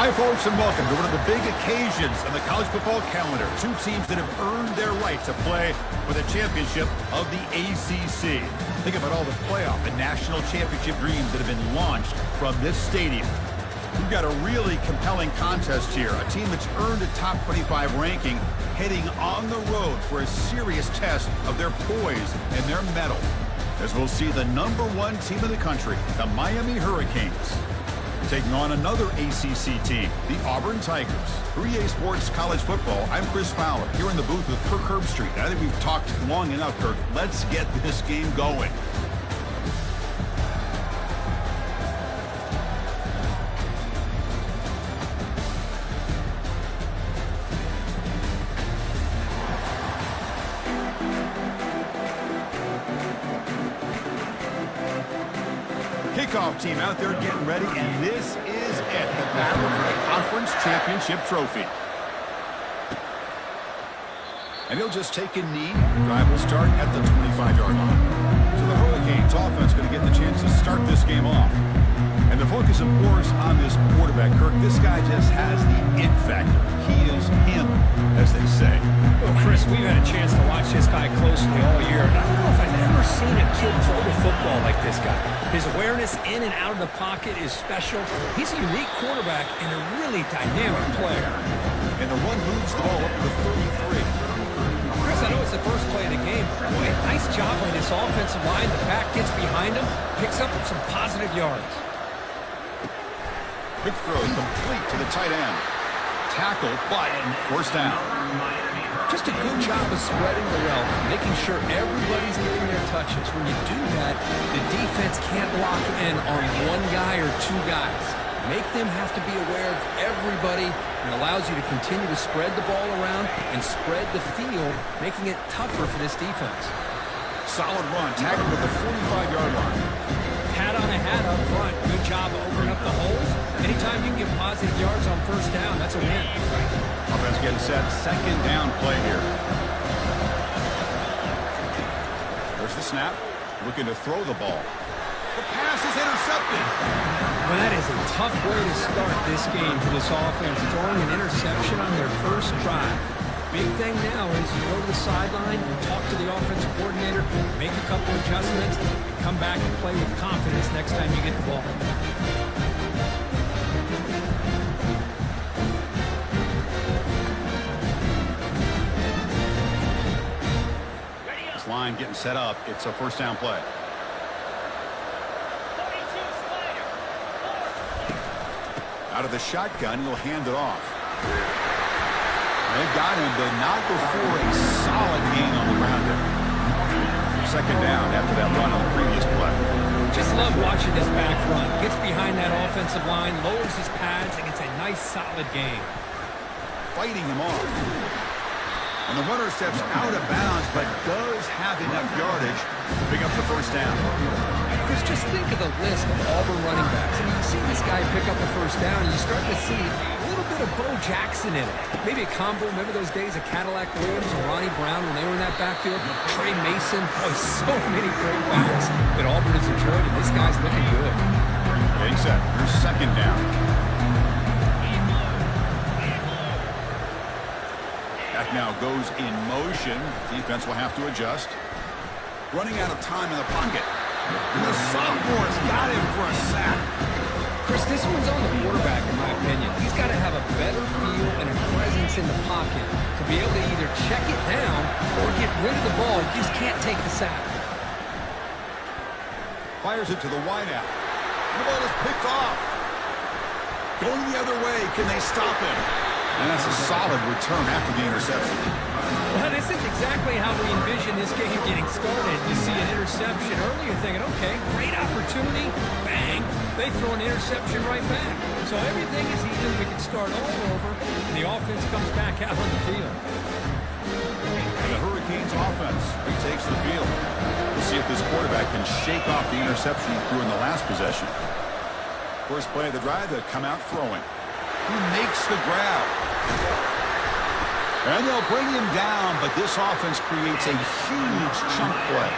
Hi, folks, and welcome to one of the big occasions on the college football calendar. Two teams that have earned their right to play for the championship of the ACC. Think about all the playoff and national championship dreams that have been launched from this stadium. We've got a really compelling contest here. A team that's earned a top 25 ranking heading on the road for a serious test of their poise and their mettle. As we'll see the #1 team in the country, the Miami Hurricanes, taking on another ACC team, the Auburn Tigers. For EA Sports College Football, I'm Chris Fowler, here in the booth with Kirk Herbstreit. I think we've talked long enough, Kirk. Let's get this game going. Kickoff team out there getting ready, and this is it, the battle for the conference championship trophy. And he'll just take a knee. Drive will start at the 25-yard line. So the Hurricanes offense going to get the chance to start this game off. And the focus, of course, on this quarterback, Kirk. This guy just has the it factor. He is him, as they say. Well, Chris, we've had a chance to watch this guy closely all year, and I don't know if I've ever seen a kid throw the football like this guy. His awareness in and out of the pocket is special. He's a unique quarterback and a really dynamic player. And the run moves the ball up to the 33. Chris, I know it's the first play of the game. Boy, nice job by this offensive line. The back gets behind him, picks up some positive yards. Quick throw complete to the tight end. Tackle, but first down. Just a good job of spreading the wealth, making sure everybody's getting their touches. When you do that, the defense can't lock in on one guy or two guys. Make them have to be aware of everybody, and allows you to continue to spread the ball around and spread the field, making it tougher for this defense. Solid run, tackled at the 45-yard line. Hat on a hat up front. Good job of opening up the holes. Anytime you can get positive yards on first down, that's a win. Offense getting set. Second down play here. There's the snap. Looking to throw the ball. The pass is intercepted. Well, that is a tough way to start this game for this offense. Throwing an interception on their first drive. Big thing now is you go to the sideline, you talk to the offensive coordinator, make a couple adjustments, and come back and play with confidence next time you get the ball. This line getting set up. It's a first down play. Out of the shotgun, he'll hand it off. They've got him, but not before a solid gain on the ground there. Second down after that run on the previous play. Just love watching this back run. Gets behind that offensive line, lowers his pads, and gets a nice solid gain. Fighting him off. And the runner steps out of bounds, but does have enough yardage to pick up the first down. Chris, just think of the list of Auburn running backs. I mean, you see this guy pick up the first down, and you start to see a little bit of Bo Jackson in it. Maybe a combo. Remember those days of Cadillac Williams and Ronnie Brown when they were in that backfield? Trey Mason. Oh, so many great backs that Auburn has enjoyed, and this guy's looking good. Getting set. Here's second down. Back now goes in motion. Defense will have to adjust. Running out of time in the pocket. And the sophomore's got him for a sack. Chris, this one's on the quarterback, in my opinion. He's got to have a better feel and a presence in the pocket to be able to either check it down or get rid of the ball. He just can't take the sack. Fires it to the wideout. The ball is picked off. Going the other way. Can they stop him? And that's a solid return after the interception. Well, this is exactly how we envision this game getting started. You see an interception early, you're thinking, okay, great opportunity. Bang! They throw an interception right back. So everything is even. We can start all over, and the offense comes back out on the field. And the Hurricanes offense retakes the field. We'll see if this quarterback can shake off the interception he threw in the last possession. First play of the drive, they come out throwing. He makes the grab. And they'll bring him down, but this offense creates a huge chunk play.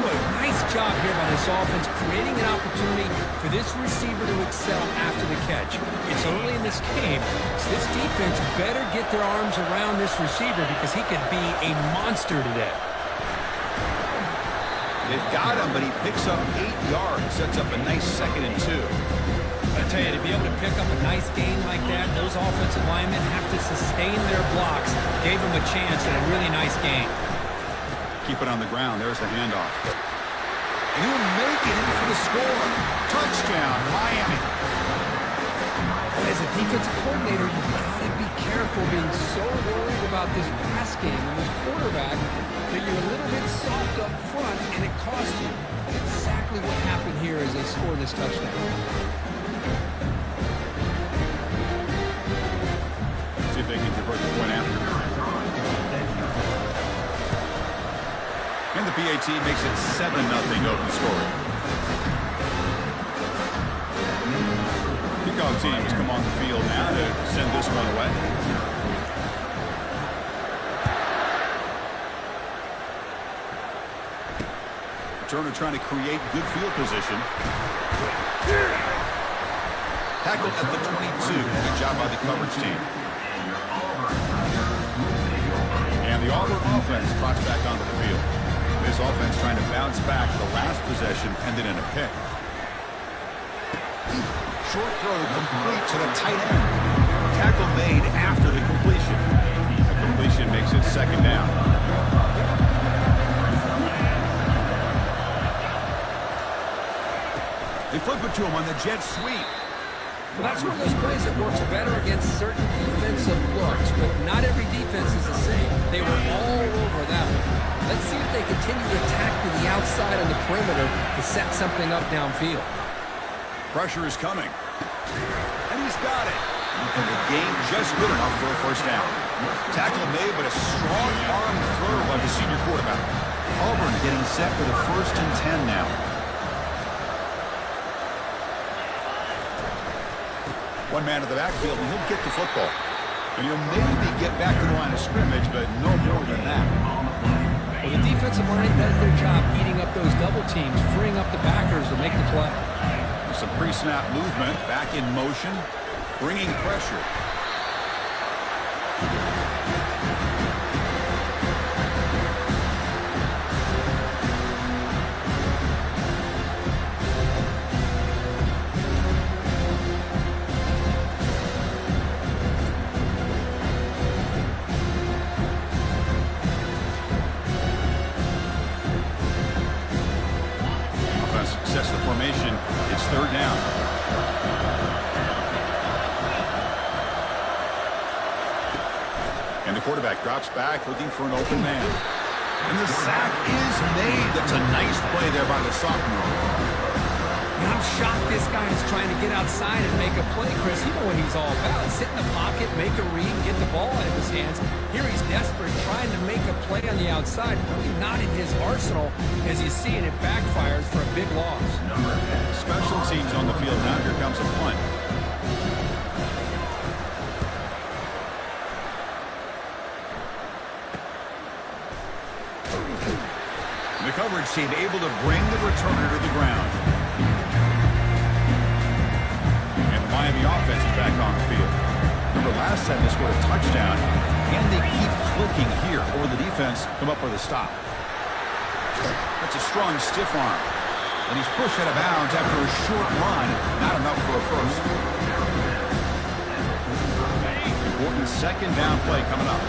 Boy, nice job here by this offense, creating an opportunity for this receiver to excel after the catch. It's early in this game, so this defense better get their arms around this receiver because he could be a monster today. They've got him, but he picks up 8 yards, sets up a nice 2nd and 2. I tell you, to be able to pick up a nice gain like that, those offensive linemen have to sustain their blocks. Gave him a chance at a really nice gain. Keep it on the ground. There's the handoff. And he'll make it in for the score. Touchdown, Miami. As a defensive coordinator, you've got to be careful being so worried about this pass game and this quarterback that you're a little bit soft up front, and it costs you. Exactly what happened here as they score this touchdown. See if they can convert the point after. And the PAT makes it 7-0 open scoring. Kickoff teams come on the field now to send this one away. Returner trying to create good field position. Tackled at the 22. Good job by the coverage team. And the Auburn offense trots back onto the field. This offense trying to bounce back. The last possession ended in a pick. Short throw complete to the tight end. Tackle made after the completion. The completion makes it 2nd down. They flip it to him on the jet sweep. Well, that's one of those plays that works better against certain defensive looks, but not every defense is the same. They were all over that one. Let's see if they continue to attack to the outside on the perimeter to set something up downfield. Pressure is coming. And he's got it. And the game just good enough for a 1st down. Tackle made, but a strong arm throw by the senior quarterback. Auburn getting set for the 1st and 10 now. One man at the backfield, and he'll get the football. And he'll maybe get back to the line of scrimmage, but no more than that. Well, the defensive line does their job eating up those double teams, freeing up the backers to make the play. Some pre-snap movement, back in motion, bringing pressure. Sets the formation. It's 3rd down. And the quarterback drops back looking for an open man. And the sack is made. That's a nice play there by the sophomore. And I'm shocked this guy is trying to get outside and make a play, Chris. You know what he's all about. Sit in the pocket, make a read, get the ball out of his hands. Here he's desperate, trying to make a play on the outside. Really not in his arsenal, as you see, and it backfires for a big loss. Special teams on the field now. Here comes a punt. The coverage team able to bring the returner to the ground. Miami offense is back on the field. Remember last time they scored a touchdown. Can they keep clicking here, or the defense come up with a stop? That's a strong stiff arm. And he's pushed out of bounds after a short run. Not enough for a 1st. Important 2nd down play coming up.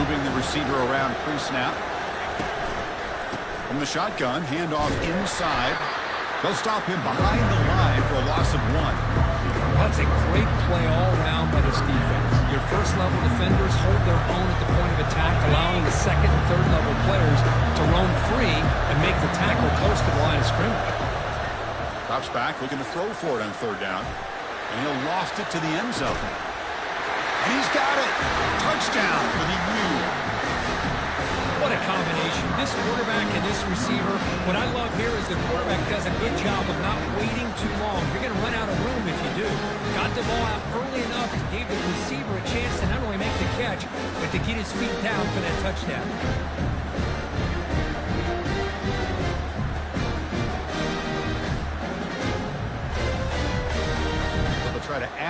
Moving the receiver around pre-snap. From the shotgun, handoff inside. They'll stop him behind the line for a loss of 1. That's a great play all around by this defense. Your 1st-level defenders hold their own at the point of attack, allowing the 2nd and 3rd-level players to roam free and make the tackle close to the line of scrimmage. Drops back, looking to throw for it on 3rd down. And he'll loft it to the end zone. And he's got it. Touchdown for the U. What a combination. This quarterback and this receiver. What I love here is the quarterback does a good job of not waiting too long. You're going to run out of room if you do. Got the ball out early enough to give the receiver a chance to not only make the catch, but to get his feet down for that touchdown.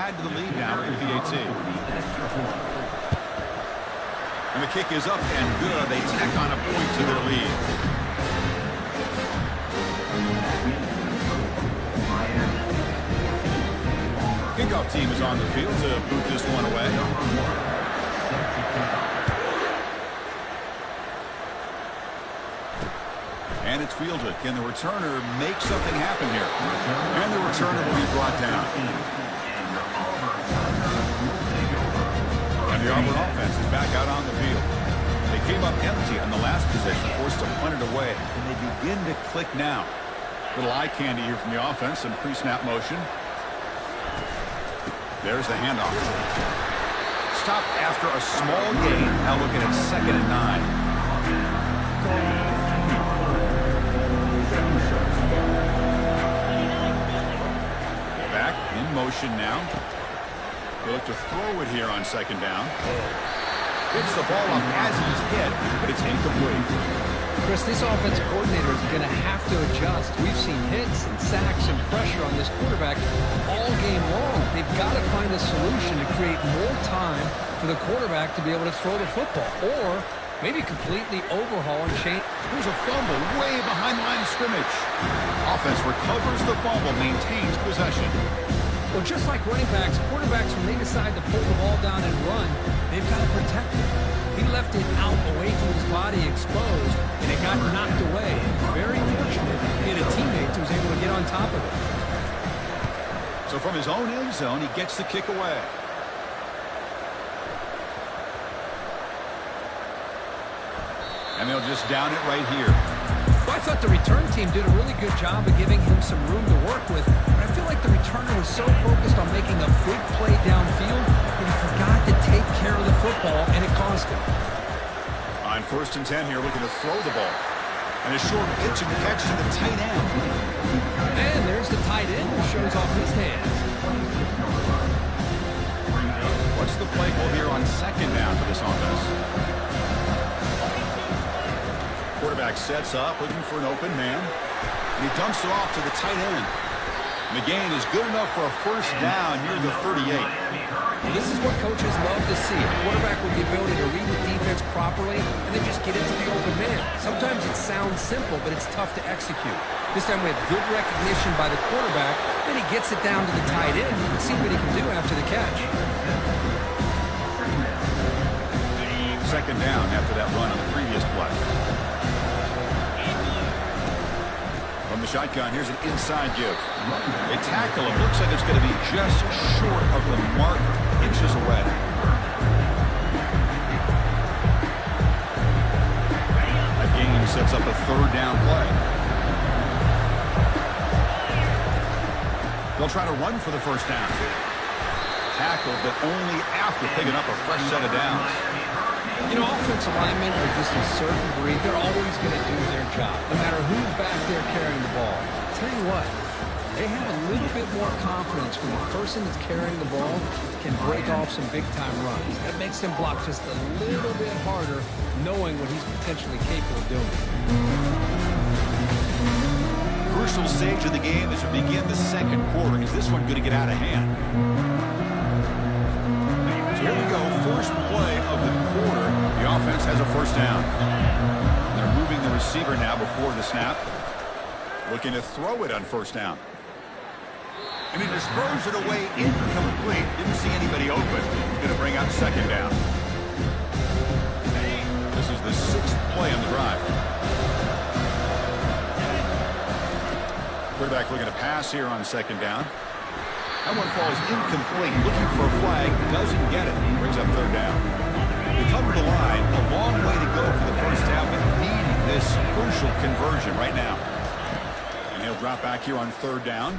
add to the lead now in PAT. And the kick is up and good. They tack on a point to their lead. Kickoff team is on the field to boot this one away. And it's fielded. Can the returner make something happen here? And the returner will be brought down. And the Auburn offense is back out on the field. They came up empty on the last possession, forced to punt it away. And they begin to click now. Little eye candy here from the offense, some pre-snap motion. There's the handoff. Stop after a small gain. Now looking at 2nd and 9. Back in motion now. They look to throw it here on 2nd down. Gets the ball off as he's hit, but it's incomplete. Chris, this offensive coordinator is going to have to adjust. We've seen hits and sacks and pressure on this quarterback all game long. They've got to find a solution to create more time for the quarterback to be able to throw the football, or maybe completely overhaul and change. Here's a fumble way behind the line of scrimmage. Offense recovers the fumble, maintains possession. Well, just like running backs, quarterbacks, when they decide to pull the ball down and run, they've got to protect it. He left it out away from his body exposed, and it got knocked away. Very fortunate he had a teammate who was able to get on top of it. So from his own end zone, he gets the kick away. And they'll just down it right here. Well, I thought the return team did a really good job of giving him some room to work with, but I feel like the returner was so focused on making a big play downfield that he forgot to take care of the football, and it cost him. On 1st and 10 here, looking to throw the ball. And a short pitch and catch to the tight end. And there's the tight end who shows off his hands. What's the play call here on 2nd down for this offense? Quarterback sets up, looking for an open man. And he dumps it off to the tight end. And the gain is good enough for a 1st down near the 38. This is what coaches love to see. A quarterback with the ability to read the defense properly and then just get into the open man. Sometimes it sounds simple, but it's tough to execute. This time we have good recognition by the quarterback, then he gets it down to the tight end. You can see what he can do after the catch. 2nd down after that run on the previous play. From the shotgun, here's an inside give. They tackle him. Looks like it's going to be just short of the marker, inches away. That gain sets up a 3rd down play. They'll try to run for the 1st down. Tackled, but only after picking up a fresh set of downs. You know, offensive linemen are just a certain breed. They're always going to do their job, no matter who's back there carrying the ball. I'll tell you what, they have a little bit more confidence when the person that's carrying the ball can break off some big-time runs. That makes them block just a little bit harder, knowing what he's potentially capable of doing. Crucial stage of the game as we begin the 2nd quarter. Is this one going to get out of hand? So here we go, first play of the quarter. The offense has a 1st down. They're moving the receiver now before the snap. Looking to throw it on 1st down. And he just throws it away incomplete. Didn't see anybody open. Going to bring out 2nd down. This is the 6th play on the drive. Quarterback looking to pass here on 2nd down. That one falls incomplete. Looking for a flag. Doesn't get it. Brings up 3rd down. They come to the line. A long way to go for the 1st down, but needing this crucial conversion right now. And he'll drop back here on 3rd down.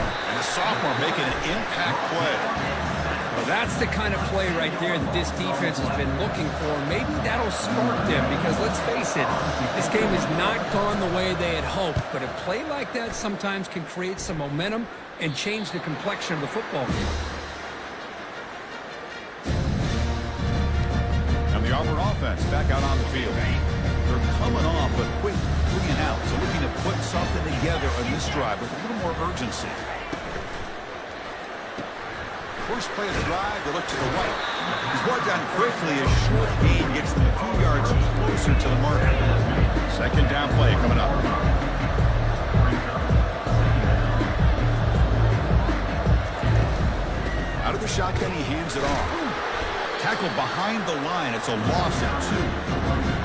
And the sophomore making an impact play. Well, that's the kind of play right there that this defense has been looking for. Maybe that'll spark them because, let's face it, this game has not gone the way they had hoped. But a play like that sometimes can create some momentum and change the complexion of the football game. And the Auburn offense back out on the field. They're coming off a quick 3 and out, so looking to put something together on this drive with a little more urgency. First play of the drive, they look to the right. He's brought down quickly. A short gain gets them a few yards closer to the marker. Second down play coming up. Out of the shotgun, he hands it off. Tackle behind the line. It's a loss of 2.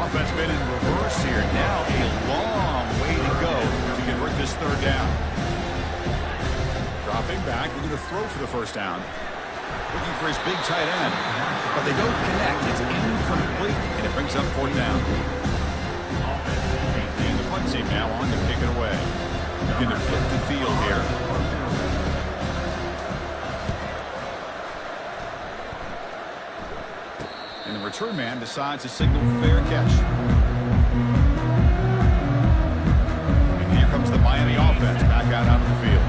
Offense been in reverse here. Now a long way to go to convert this third down. Dropping back. We're going to throw for the first down. Looking for his big tight end. But they don't connect. It's incomplete. And it brings up fourth down. And the punt team now on to kick it away. Looking to flip the field here. And the return man decides to signal fair catch. And here comes the Miami offense back out onto the field.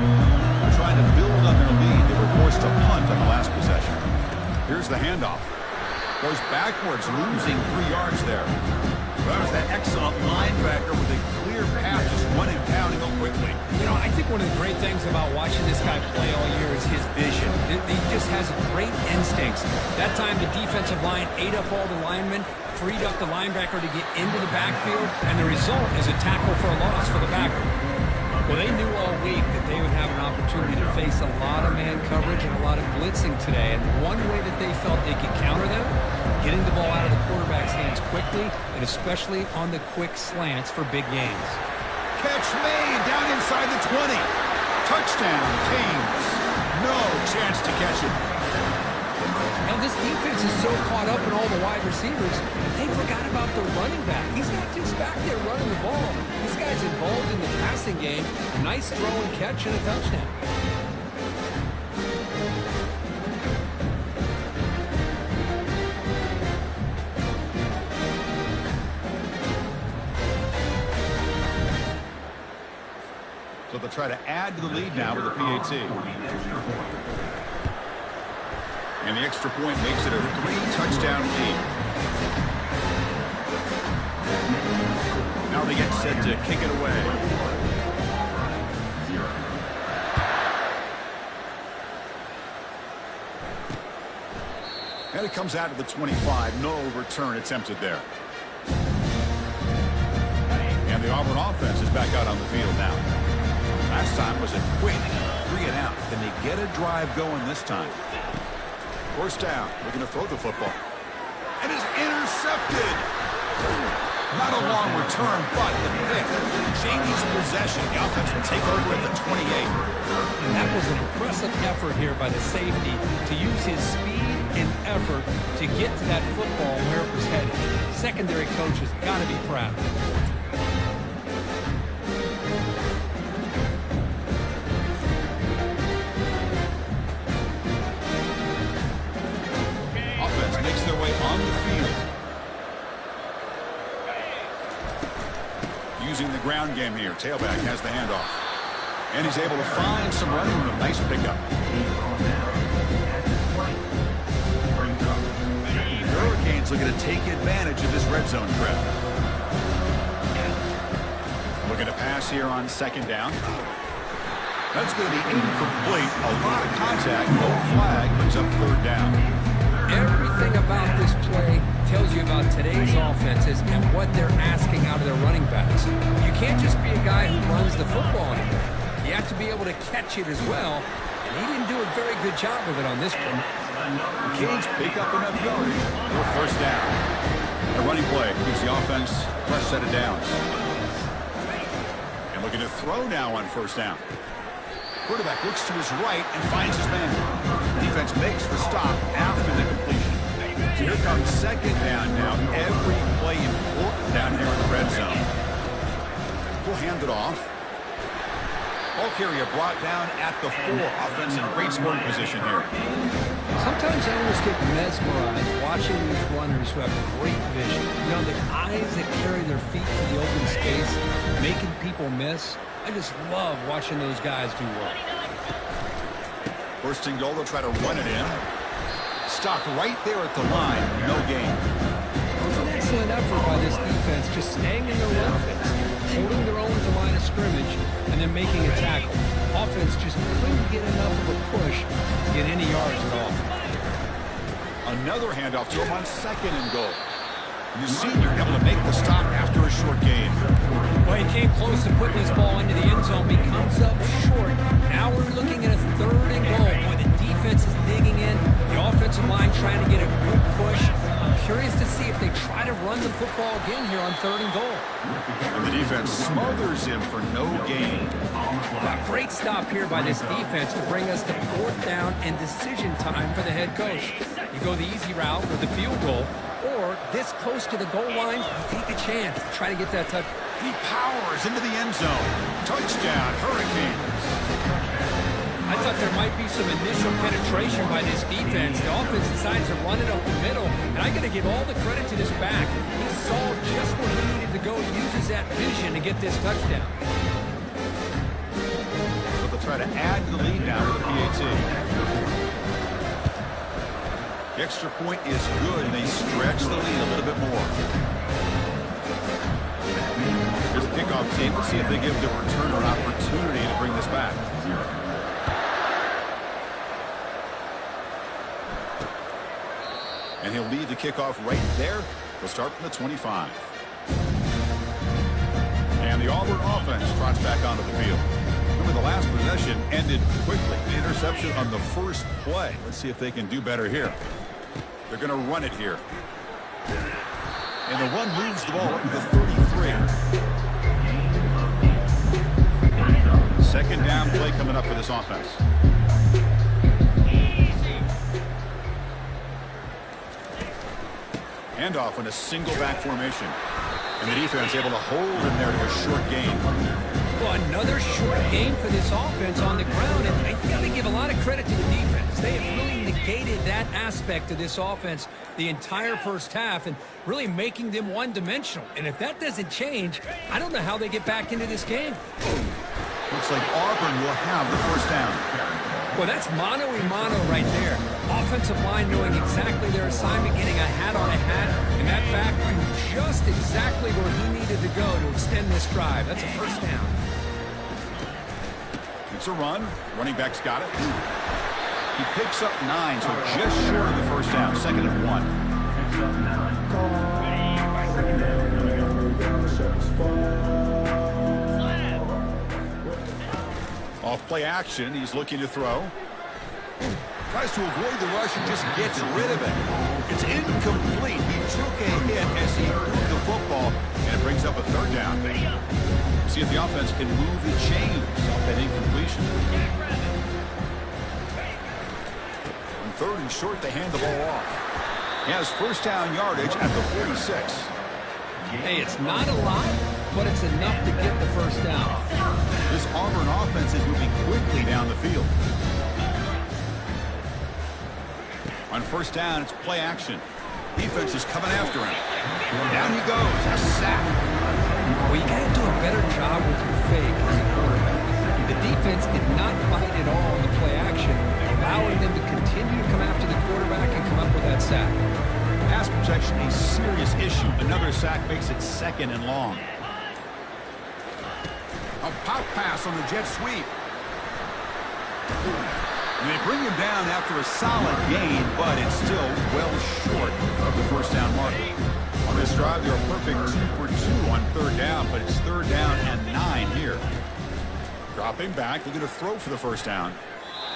They're trying to build on their lead. They were forced to punt on the last possession. Here's the handoff. Goes backwards, losing 3 yards there. That was that excellent linebacker with a clear path, just running down and go quickly. You know, I think one of the great things about watching this guy play all year is his vision. He just has great instincts. That time the defensive line ate up all the linemen, freed up the linebacker to get into the backfield, and the result is a tackle for a loss for the backer. Well, they knew all week that they would have an opportunity to face a lot of man coverage and a lot of blitzing today. And one way that they felt they could counter them, getting the ball out of the quarterback's hands quickly, and especially on the quick slants for big gains. Catch made down inside the 20. Touchdown, Canes. No chance to catch it. Now, this defense is so caught up in all the wide receivers, they forgot about the running back. He's not just back there running the ball. This guy's involved in the passing game. Nice throw and catch and a touchdown. So they'll try to add to the lead now with a PAT. And the extra point makes it a 3-touchdown lead. Now they get set to kick it away. And it comes out to the 25. No return attempted there. And the Auburn offense is back out on the field now. Last time was a quick 3-and-out. Can they get a drive going this time? First down. We're going to throw the football. And it's intercepted. Not a long return, but the pick changes possession. The offense will take over at the 28. And that was an impressive effort here by the safety to use his speed and effort to get to that football where it was headed. Secondary coaches got to be proud. Makes their way on the field. Using the ground game here. Tailback has the handoff. And he's able to find some running room. Nice pickup. The Hurricanes looking to take advantage of this red zone threat. Looking to pass here on second down. That's going to be incomplete. A lot of contact. No flag. Brings up third down. Everything about this play tells you about today's offenses and what they're asking out of their running backs. You can't just be a guy who runs the football anymore. You have to be able to catch it as well, and he didn't do a very good job of it on this one. The Canes pick up enough yardage for first down. A running play gives the offense a fresh set of downs. And looking to throw now on first down. Quarterback looks to his right and finds his man. Defense makes the stop after the completion. So here comes second down now. Every play important down here in the red zone. We'll hand it off. Ball carrier brought down at the 4. Offense in great scoring position here. Sometimes I almost get mesmerized watching these runners who have great vision. You know, the eyes that carry their feet to the open space, making people miss. I just love watching those guys do work. First and goal, they'll try to run it in. Stopped right there at the line. No gain. Wasn't that Excellent effort by this defense, just staying in their run fits, holding their own at the line of scrimmage, and then making a tackle. Offense just couldn't get enough of a push to get any yards at all. Another handoff to him on 2nd and goal. The senior able to make the stop after a short gain. Well, he came close to putting this ball into the end zone, but he comes up short. Now we're looking at a 3rd and goal. Boy, the defense is digging in. The offensive line trying to get a good push. I'm curious to see if they try to run the football again here on 3rd and goal. And the defense smothers him for no gain. A great stop here by this defense to bring us to 4th down and decision time for the head coach. You go the easy route with the field goal, or this close to the goal line, you take a chance to try to get that touch. He powers into the end zone. Touchdown, Hurricanes. I thought there might be some initial penetration by this defense. The offense decides to run it up the middle, and I got to give all the credit to this back. He saw just where he needed to go, uses that vision to get this touchdown. So they'll try to add to the lead now with the PAT. The extra point is good, and they stretch the lead a little bit more. Here's the kickoff team. Let's see if they give the returner an opportunity to bring this back. And he'll lead the kickoff right there. They'll start from the 25. And the Auburn offense trots back onto the field. Remember, the last possession ended quickly. The interception on the first play. Let's see if they can do better here. They're going to run it here. And the run moves the ball up to the 33. 2nd down play coming up for this offense. Handoff in a single back formation. And the defense able to hold him there to a short gain. Well, another short gain for this offense on the ground, and I got to give a lot of credit to the defense. They have really negated that aspect of this offense the entire first half and really making them one-dimensional. And if that doesn't change, I don't know how they get back into this game. Looks like Auburn will have the 1st down. Well, that's mano-a-mano right there. Offensive line knowing exactly their assignment, getting a hat on a hat, and that back knew just exactly where he needed to go to extend this drive. That's a 1st down. It's a run. Running back's got it. He picks up 9, so just short of the 1st down. 2nd and 1. Off play action. He's looking to throw. Tries to avoid the rush and just gets rid of it. It's incomplete. He took a hit as he threw the football, and it brings up a 3rd down. See if the offense can move the chains off that incompletion. On 3rd and short, they hand the ball off. He has 1st down yardage at the 46. Hey, it's not a lot, but it's enough to get the 1st down. This Auburn offense is moving quickly down the field. On 1st down, it's play action. Defense is coming after him. Down he goes. A sack. Well, you got to do a better job with your fake as a quarterback. The defense did not bite at all in the play action, allowing them to continue to come after the quarterback and come up with that sack. Pass protection, a serious issue. Another sack makes it 2nd and long. A pop pass on the jet sweep. And they bring him down after a solid gain, but it's still well short of the 1st down mark. On this drive, they're a perfect 2 for 2 on 3rd down, but it's 3rd down and 9 here. Dropping back, looking to throw for the 1st down.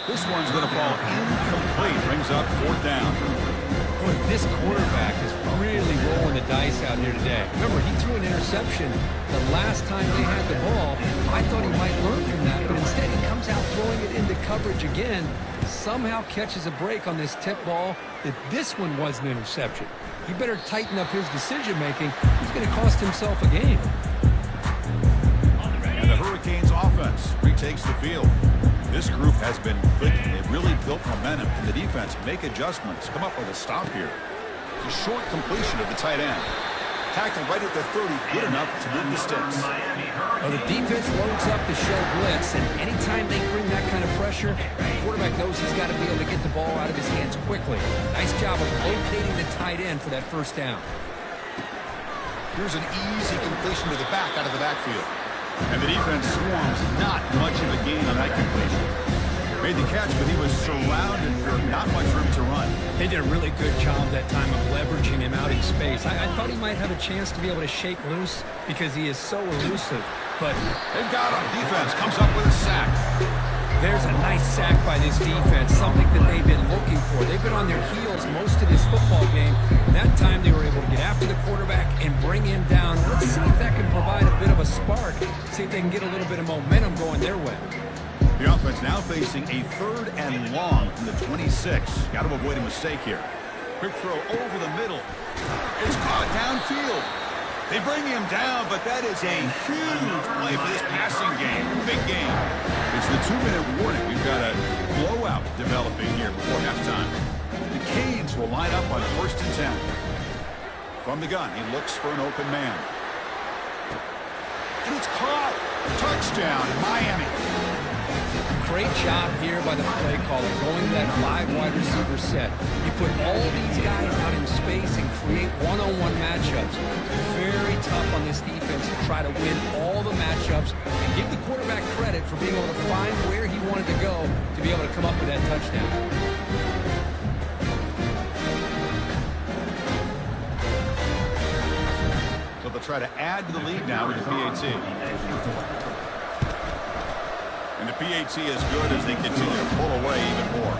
This one's going to fall incomplete. Brings up 4th down. Boy, this quarterback is really rolling the dice out here today. Remember, he threw an interception the last time they had the ball. I thought he might learn from that, but instead he comes out throwing it into coverage again. Somehow catches a break on this tip ball that this one was an interception. He better tighten up his decision-making. He's going to cost himself a game. And the Hurricanes offense retakes the field. This group has been clicking. They've really built momentum. And the defense make adjustments. Come up with a stop here. It's a short completion of the tight end. Tackled right at the 30. Good enough to move the sticks. Well, the defense loads up to show blitz, and anytime they bring that kind of pressure, the quarterback knows he's got to be able to get the ball out of his hands quickly. Nice job of locating the tight end for that 1st down. Here's an easy completion to the back out of the backfield. And the defense swarms. Not much of a gain on that completion. Made the catch, but he was surrounded for not much room to run. They did a really good job that time of leveraging him out in space. I thought he might have a chance to be able to shake loose because he is so elusive. But they've got him. Defense comes up with a sack. There's a nice sack by this defense, something that they've been looking for. They've been on their heels most of this football game. That time they were able to get after the quarterback and bring him down. Let's see if that can provide a bit of a spark. See if they can get a little bit of momentum going their way. The offense now facing a 3rd and long from the 26. Got to avoid a mistake here. Quick throw over the middle. It's caught downfield. They bring him down, but that is a huge play for this passing game. Big game. It's the 2-minute warning. We've got a blowout developing here before halftime. The Canes will line up on 1st and 10. From the gun, he looks for an open man. And it's caught. Touchdown, Miami. Great job here by the play caller, going to that 5 wide receiver set. You put all these guys out in space and create one-on-one matchups. Very tough on this defense to try to win all the matchups and give the quarterback credit for being able to find where he wanted to go to be able to come up with that touchdown. So they'll try to add to the lead now with the PAT. And the PAT is good as they continue to pull away even more.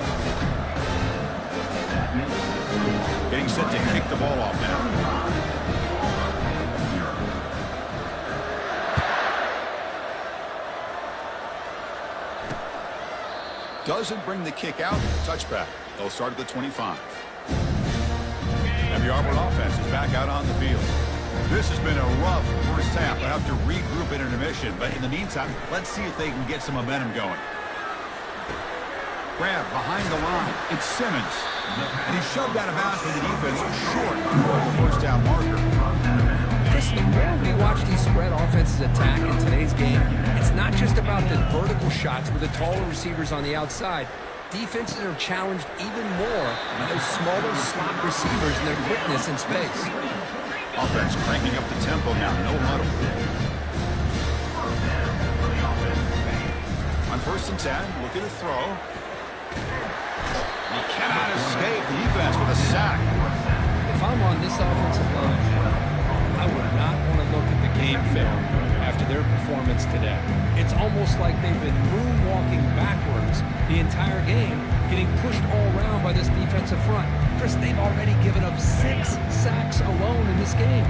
Getting set to kick the ball off now. Doesn't bring the kick out. Touchback. They'll start at the 25. And the Auburn offense is back out on the field. This has been a rough first half. They'll have to regroup in intermission. But in the meantime, let's see if they can get some momentum going. Grab behind the line. It's Simmons. And he shoved out of bounds with the defense short of the first down marker. Chris, the more we watch these spread offenses attack in today's game, it's not just about the vertical shots with the taller receivers on the outside. Defenses are challenged even more by those smaller slot receivers and their quickness in space. Offense cranking up the tempo now. No huddle. On 1st and 10, looking to throw. He cannot escape. Defense with a sack. If I'm on this offensive line, I would not want to look at the game film after their performance today. It's almost like they've been moonwalking backwards the entire game, getting pushed all around by this defensive front. Chris, they've already given up 6 sacks alone in this game.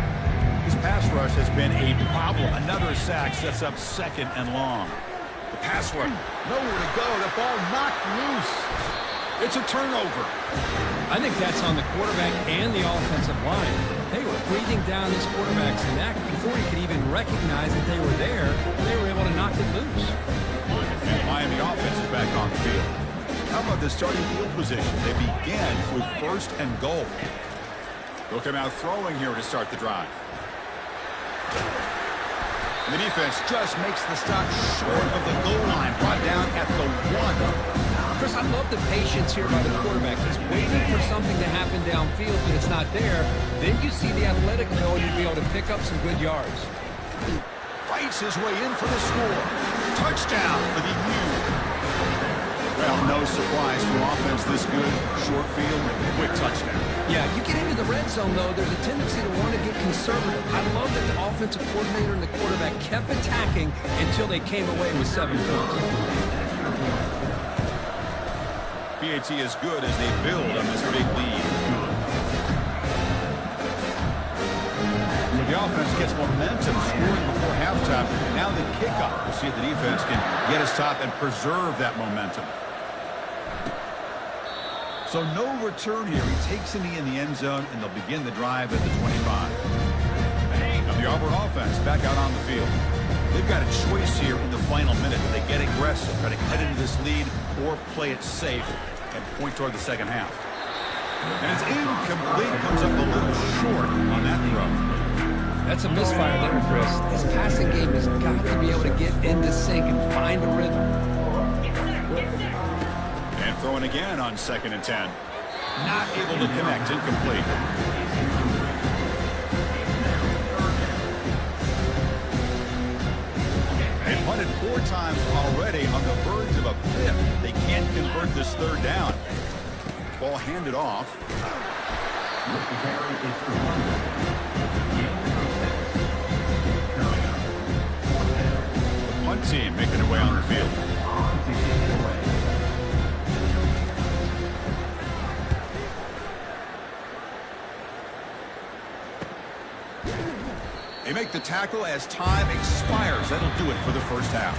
This pass rush has been a problem. Another sack sets up 2nd and long. The pass rush, nowhere to go. The ball knocked loose. It's a turnover. I think that's on the quarterback and the offensive line. They were breathing down this quarterback's neck before he could even recognize that they were there. They were able to knock it loose. And the Miami offense is back on the field. How about the starting field position? They begin with 1st and goal. They'll come out throwing here to start the drive. And the defense just makes the stop short of the goal line, brought down at the 1. Chris, I love the patience here by the quarterback. He's waiting for something to happen downfield, but it's not there. Then you see the athletic ability to be able to pick up some good yards. Fights his way in for the score. Touchdown for the U. Well, no surprise for offense this good. Short field, quick touchdown. Yeah, you get into the red zone, though, there's a tendency to want to get conservative. I love that the offensive coordinator and the quarterback kept attacking until they came away with 7 points. PAT is good as they build on this big lead. So the offense gets momentum scoring before halftime. Now the kickoff. We'll see if the defense can get a stop and preserve that momentum. So no return here. He takes a knee in the end zone, and they'll begin the drive at the 25. Now the Auburn offense back out on the field. They've got a choice here in the final minute. They get aggressive, try to cut into this lead, or play it safe and point toward the second half. And it's incomplete. Comes up a little short on that throw. That's a misfire there, Chris. This passing game has got to be able to get into sync and find a rhythm. And throwing again on 2nd and 10. Not able to connect. Incomplete. sometimes already on the verge of a fifth. They can't convert this third down. Ball handed off. The punt team making their way on the field. They make the tackle as time expires. That'll do it for the first half.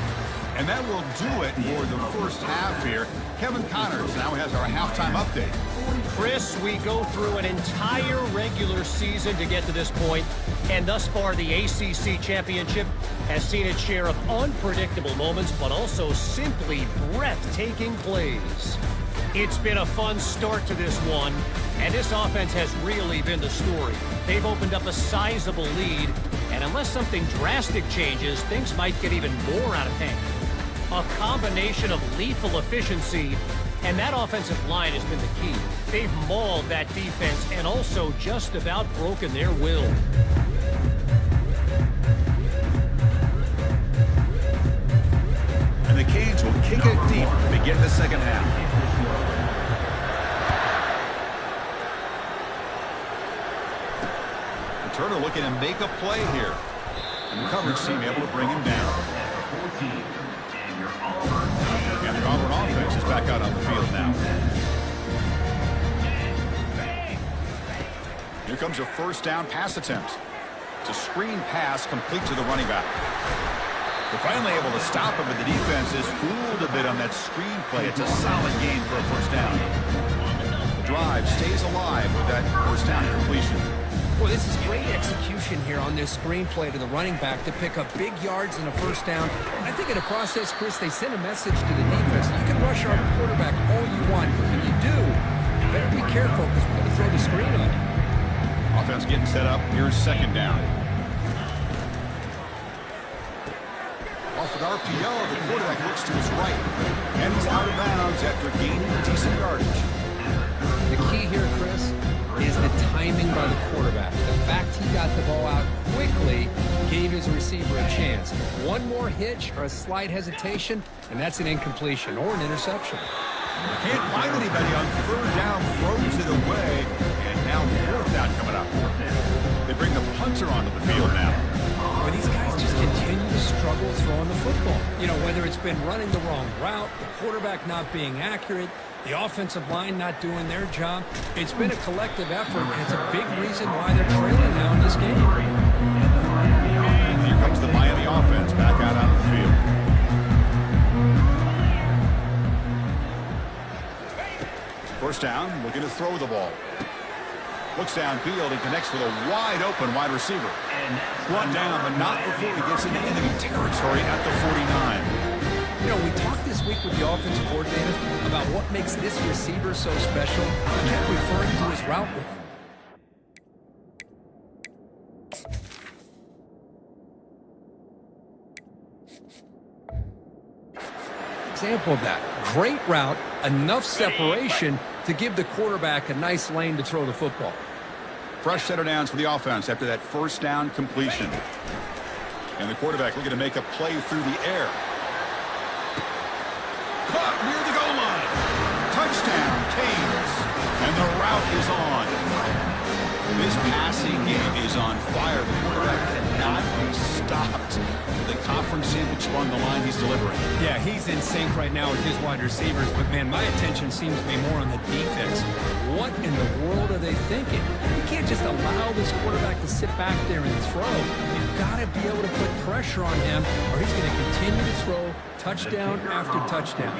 And that will do it for the first half here. Kevin Connors now has our halftime update. Chris, we go through an entire regular season to get to this point, and thus far the ACC Championship has seen its share of unpredictable moments, but also simply breathtaking plays. It's been a fun start to this one, and this offense has really been the story. They've opened up a sizable lead, and unless something drastic changes, things might get even more out of hand. A combination of lethal efficiency, and that offensive line has been the key. They've mauled that defense and also just about broken their will. And the Canes will kick it deep to begin the second half. Turner looking to make a play here. And the coverage team able to bring him down. And the Auburn offense is back out on the field now. Here comes a first down pass attempt. It's a screen pass complete to the running back. They're finally able to stop him, but the defense is fooled a bit on that screen play. It's a solid gain for a first down. The drive stays alive with that first down completion. Well, this is great execution here on this screenplay to the running back to pick up big yards and a first down. I think in the process, Chris, they sent a message to the defense. You can rush our quarterback all you want. When you do, you better be careful because we're going to throw the screen on him. Offense getting set up. Here's second down. Off an RPO, the quarterback looks to his right. And he's out of bounds after gaining decent yardage. The key here, Chris, is the timing by the quarterback. The fact he got the ball out quickly gave his receiver a chance. One more hitch or a slight hesitation, and that's an incompletion or an interception. Can't find anybody on third down, throws it away, and now fourth down coming up. They bring the punter onto the field now. But these guys just continue to struggle throwing the football. You know, whether it's been running the wrong route, the quarterback not being accurate, the offensive line not doing their job. It's been a collective effort, and it's a big reason why they're trailing now in this game. And here comes the Miami offense back out on the field. First down, looking to throw the ball. Looks downfield and connects with a wide open wide receiver. Brought down, but not before he gets into enemy territory at the 49. You know, we talked this week with the offensive coordinator about what makes this receiver so special. He kept referring to his route with him. Example of that. Great route, enough separation to give the quarterback a nice lane to throw the football. Fresh set of downs for the offense after that first down completion. And the quarterback looking to make a play through the air. Caught near the goal line. Touchdown, Canes. And the route is on. This passing game is on fire. The quarterback cannot be stopped. The conference championship on the line he's delivering. Yeah, he's in sync right now with his wide receivers, but man, my attention seems to be more on the defense. What in the world are they thinking? You can't just allow this quarterback to sit back there and throw. You've got to be able to put pressure on him, or he's going to continue to throw touchdown after touchdown.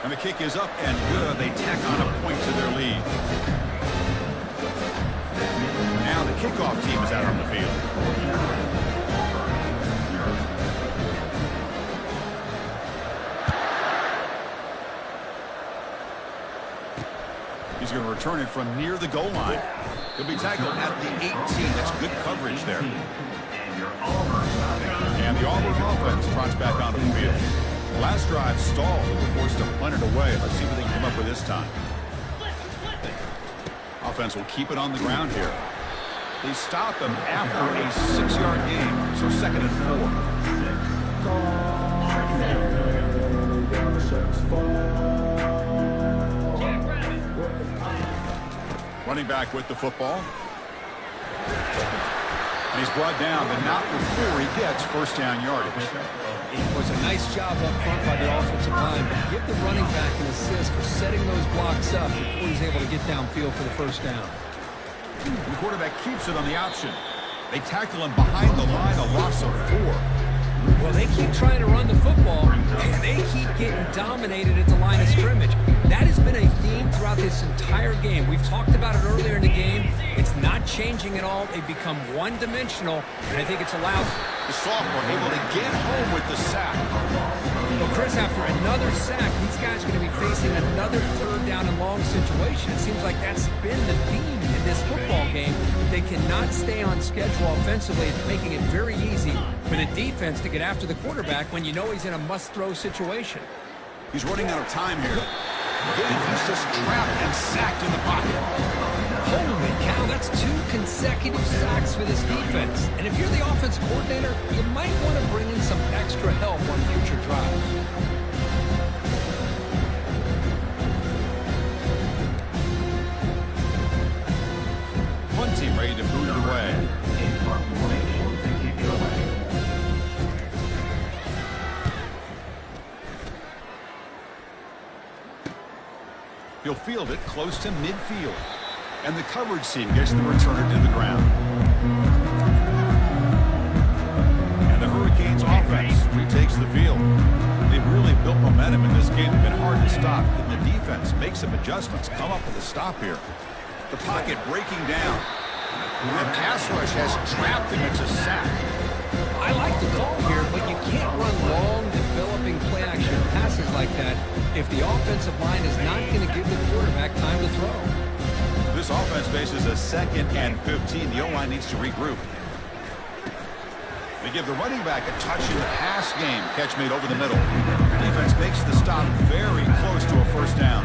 And the kick is up and good. They tack on a point to their lead. Now the kickoff team is out on the field. He's going to return it from near the goal line. He'll be tackled at the 18. That's good coverage there. And the Auburn offense trots back onto the field. Last drive stalled. They were forced to punt it away. Let's see what they can come up with this time. Offense will keep it on the ground here. They stop him after a 6-yard gain, so 2nd and 4. Running back with the football. And he's brought down, but not before he gets first down yardage. It was a nice job up front by the offensive line, but give the running back an assist for setting those blocks up before he's able to get downfield for the first down. And the quarterback keeps it on the option. They tackle him behind the line, a loss of 4. Well, they keep trying to run the football, and they keep getting dominated at the line of scrimmage. That has been a theme throughout this entire game. We've talked about it earlier in the game. It's not changing at all. They've become one-dimensional, and I think it's allowed The sophomore able to get home with the sack. Well, Chris, after another sack, these guys are going to be facing another 3rd down and long situation. It seems like that's been the theme in this football game. They cannot stay on schedule offensively. It's making it very easy for the defense to get after the quarterback when you know he's in a must-throw situation. He's running out of time here. Again, he's just trapped and sacked in the pocket. Holy cow, that's 2 consecutive sacks for this defense. And if you're the offense coordinator, you might want to bring in some extra help on future drives. One team ready to boot it away. He'll field it close to midfield. And the coverage team gets the returner to the ground. And the Hurricanes offense retakes the field. They've really built momentum in this game. It's been hard to stop. And the defense makes some adjustments. Come up with a stop here. The pocket breaking down. The pass rush has trapped him. It's a sack. I like the call here, but you can't run long, developing play-action passes like that if the offensive line is not going to give the quarterback time to throw. This offense faces a 2nd and 15. The O-line needs to regroup. They give the running back a touch in the pass game. Catch made over the middle. Defense makes the stop very close to a first down.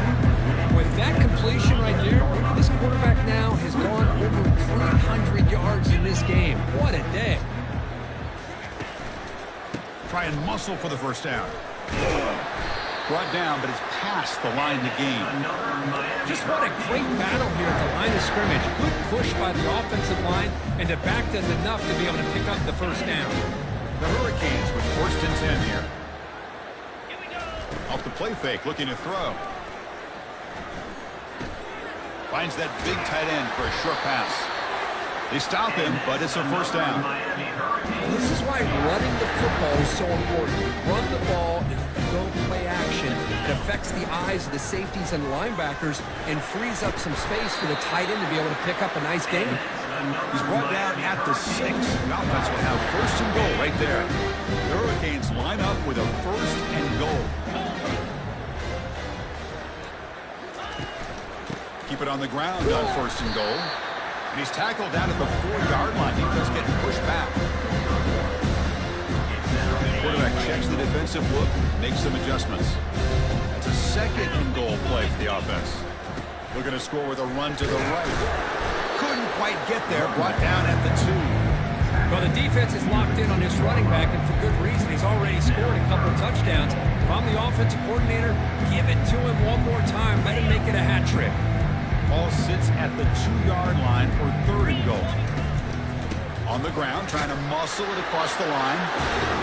With that completion right there, this quarterback now has gone over 300 yards in this game. What a day. Try and muscle for the first down. Brought down, but it's past the line to gain. Just what a great battle here at the line of scrimmage. Good push by the offensive line, and the back does enough to be able to pick up the first down. The Hurricanes with 1st and 10 here. Off the play fake, looking to throw. Finds that big tight end for a short pass. They stop him, but it's a first down. This is why running the football is so important. Run the ball and go play action. It affects the eyes of the safeties and linebackers and frees up some space for the tight end to be able to pick up a nice gain. He's brought down at the 6. The offense will have 1st and goal right there. The Hurricanes line up with a 1st and goal. Keep it on the ground on 1st and goal. And he's tackled down at the 4-yard line. Defense getting pushed back. Quarterback checks the defensive look, makes some adjustments. That's a 2nd and goal play for the offense. Looking to score with a run to the right. Couldn't quite get there. Brought down at the 2. Well, the defense is locked in on this running back, and for good reason. He's already scored a couple of touchdowns. If I'm the offensive coordinator, give it to him one more time. Let him make it a hat trick. Ball sits at the 2-yard line for 3rd and goal. On the ground, trying to muscle it across the line.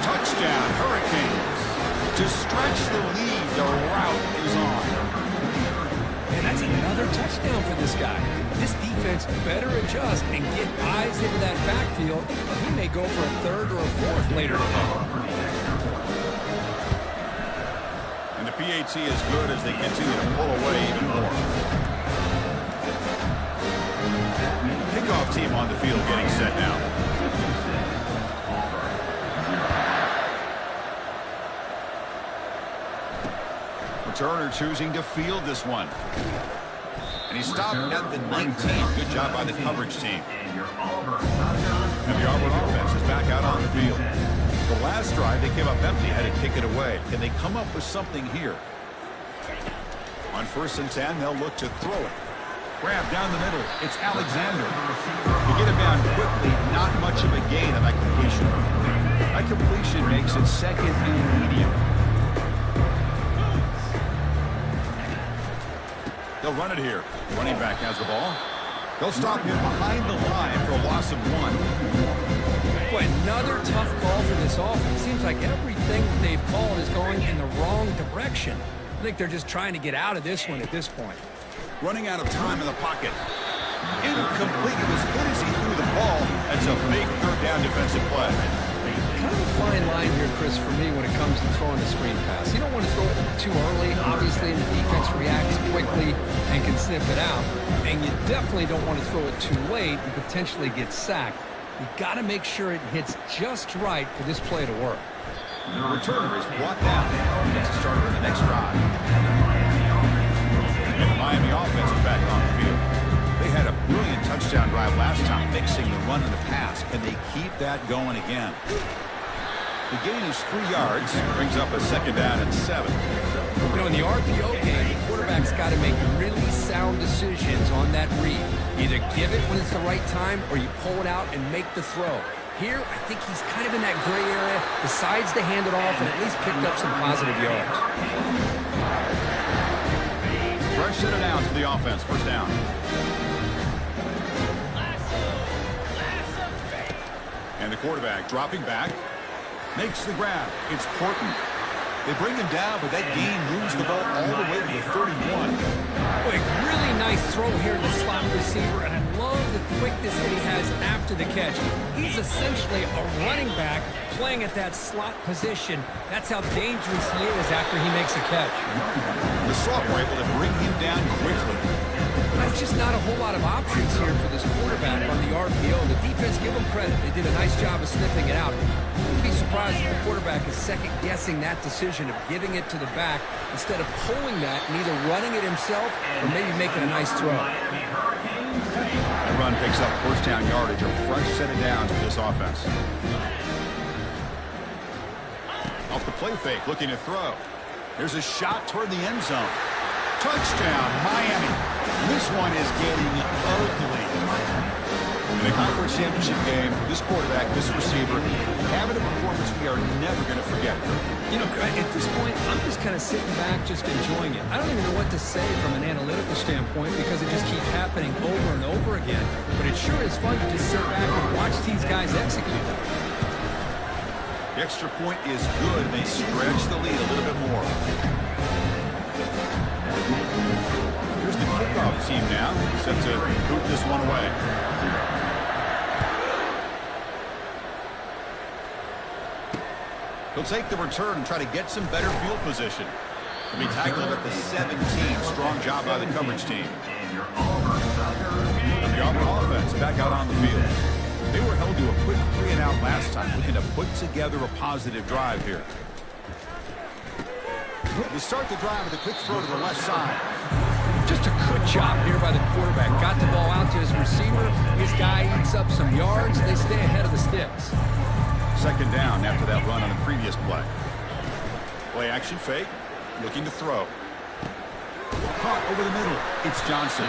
Touchdown, Hurricanes. To stretch the lead, the route is on. And that's another touchdown for this guy. This defense better adjust and get eyes into that backfield. He may go for a 3rd or a 4th later today. And the PAT is good as they continue to pull away even more. Kickoff team on the field getting set now. Returner choosing to field this one. And he stopped at the 19. Good job by the coverage team. And the Auburn offense is back out on the field. The last drive, they came up empty, had to kick it away. Can they come up with something here? On 1st and 10, they'll look to throw it. Grab down the middle. It's Alexander. To get him down quickly, not much of a gain on that completion. That completion makes it second and medium. They'll run it here. Running back has the ball. They'll stop him behind the line for a loss of 1. Boy, another tough call for this offense. Seems like everything that they've called is going in the wrong direction. I think they're just trying to get out of this one at this point. Running out of time in the pocket. Incomplete. It was good as he threw the ball. That's a big third down defensive play. Kind of a fine line here, Chris, for me when it comes to throwing the screen pass. You don't want to throw it too early. Obviously, the defense reacts quickly and can sniff it out. And you definitely don't want to throw it too late and potentially get sacked. You got to make sure it hits just right for this play to work. The returner is brought down. Gets a starter in the next drive. And the Miami offense is back on the field. They had a brilliant touchdown drive last time, mixing the run and the pass. Can they keep that going again? The gain is 3 yards. Brings up a second down and 7. You know, in the RPO game, the quarterback's got to make really sound decisions on that read. Either give it when it's the right time or you pull it out and make the throw. Here, I think he's kind of in that gray area, decides to hand it off and at least picked up some positive yards. Fresh set of downs for the offense. First down. And the quarterback dropping back. Makes the grab. It's Portland. They bring him down, but that gain moves the ball all the way to the 31. Boy, really nice throw here to the slot receiver, and I love the quickness that he has after the catch. He's essentially a running back playing at that slot position. That's how dangerous he is after he makes a catch. The sophomore able to bring him down quickly. That's just not a whole lot of options here for this quarterback on the RPO. The defense, give them credit. They did a nice job of sniffing it out. Wouldn't be surprised if the quarterback is second-guessing that decision of giving it to the back instead of pulling that and either running it himself or maybe making a nice throw. That run picks up first down yardage, a fresh set of downs for this offense. Off the play fake, looking to throw. There's a shot toward the end zone. Touchdown, Miami. This one is getting ugly. In the conference championship game, this quarterback, this receiver, having a performance we are never going to forget. You know, at this point, I'm just kind of sitting back, just enjoying it. I don't even know what to say from an analytical standpoint because it just keeps happening over and over again. But it sure is fun to just sit back and watch these guys execute. The extra point is good, and they stretch the lead a little bit more. Here's the kickoff team now, set to boot this one away. He'll take the return and try to get some better field position. He'll be tackled at the 17. Strong job by the coverage team. The Auburn offense back out on the field. They were held to a quick 3-and-out last time, looking to put together a positive drive here. They start the drive with a quick throw to the left side. Just a good job here by the quarterback. Got the ball out to his receiver. His guy eats up some yards. They stay ahead of the sticks. Second down after that run on the previous play. Play action fake, looking to throw. Caught over the middle. It's Johnson.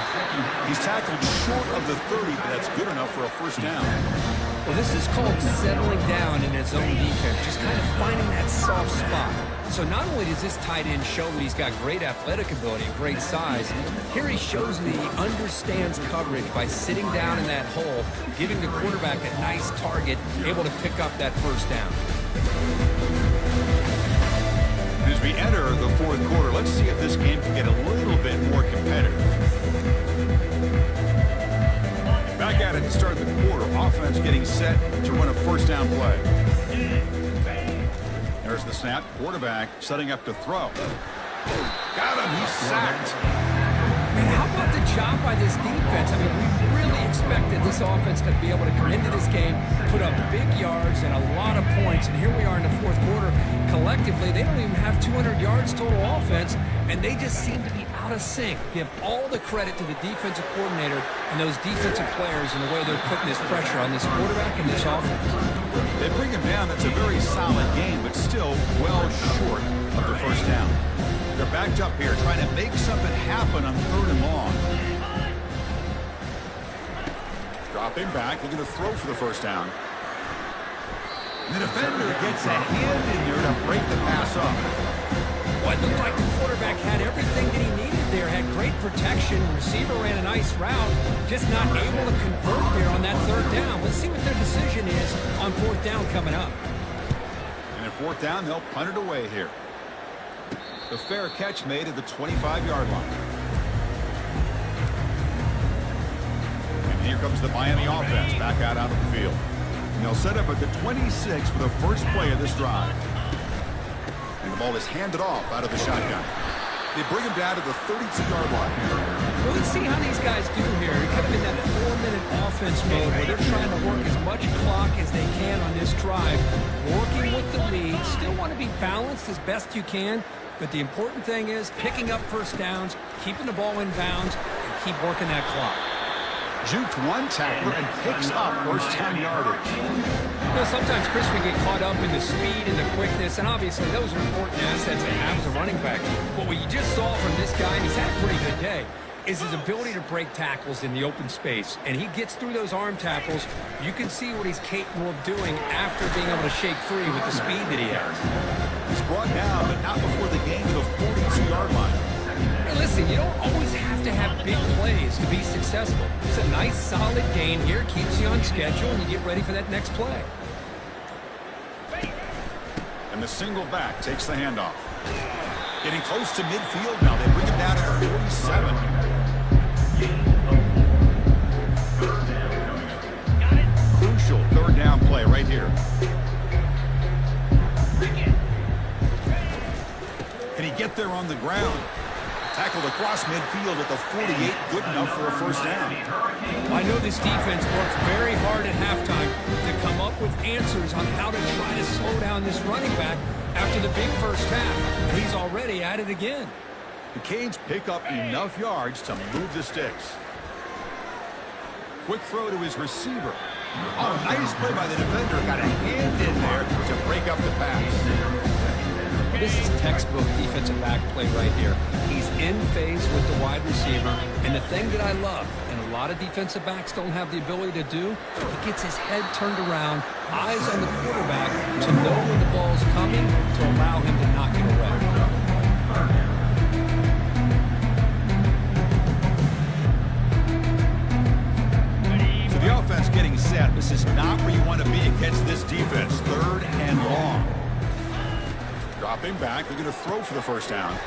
He's tackled short of the 30, but that's good enough for a first down. Well, this is called settling down in his own defense, just kind of finding that soft spot. So not only does this tight end show that he's got great athletic ability and great size, here he shows that he understands coverage by sitting down in that hole, giving the quarterback a nice target, able to pick up that first down. As we enter the fourth quarter, let's see if this game can get a little bit more competitive. Back at it to start the quarter. Offense getting set to run a first down play. There's the snap. Quarterback setting up to throw. Got him. He's sacked. Man, how about the job by this defense? I mean, we really expected this offense to be able to come into this game, put up big yards and a lot of points, and here we are in the fourth quarter. Collectively, they don't even have 200 yards total offense, and they just seem to be out of sync. Give all the credit to the defensive coordinator and those defensive players in the way they're putting this pressure on this quarterback and this offense. They bring him down. That's a very solid game, but still well short of the first down. They're backed up here trying to make something happen on 3rd and long. Dropping back, looking to throw for the first down. And the defender gets a hand in there to break the pass up. Well, it looked like the quarterback had everything that he needed there. Had great protection. Receiver ran a nice route. Just not able to convert there on that third down. Let's see what their decision is on fourth down coming up. And at fourth down, they'll punt it away here. The fair catch made at the 25-yard line. And here comes the Miami offense back out onto the field. And they'll set up at the 26 for the first play of this drive. And the ball is handed off out of the shotgun. They bring him down to the 32-yard line. Well, let's see how these guys do here. They're kind of in that 4-minute offense mode where they're trying to work as much clock as they can on this drive, working with the lead. Still want to be balanced as best you can, but the important thing is picking up first downs, keeping the ball in bounds, and keep working that clock. Juked one tackler and picks up first 10 yardage. You know, sometimes, Chris, we get caught up in the speed and the quickness, and obviously those are important assets to have as a running back. But what you just saw from this guy, and he's had a pretty good day, is his ability to break tackles in the open space. And he gets through those arm tackles. You can see what he's capable of doing after being able to shake free with the speed that he has. He's brought down, but not before the gain to the 42-yard line. Hey, listen, you don't always have to have big plays to be successful. It's a nice, solid gain here. Keeps you on schedule, and you get ready for that next play. And the single back takes the handoff. Getting close to midfield now. They bring him down at 47. Crucial third down play right here. Can he get there on the ground? Tackled across midfield at the 48. Good enough for a first down. I know this defense works very hard at halftime to come up with answers on how to try to slow down this running back after the big first half. And he's already at it again. The Canes pick up enough yards to move the sticks. Quick throw to his receiver. Oh, nice play by the defender. Got a hand in there to break up the pass. This is textbook defensive back play right here. He's in phase with the wide receiver. And the thing that I love, and a lot of defensive backs don't have the ability to do, he gets his head turned around, eyes on the quarterback to know when the ball's coming to allow him to knock it away. So the offense getting set. This is not where you want to be against this defense. Third and long. Dropping back, they're going to throw for the first down.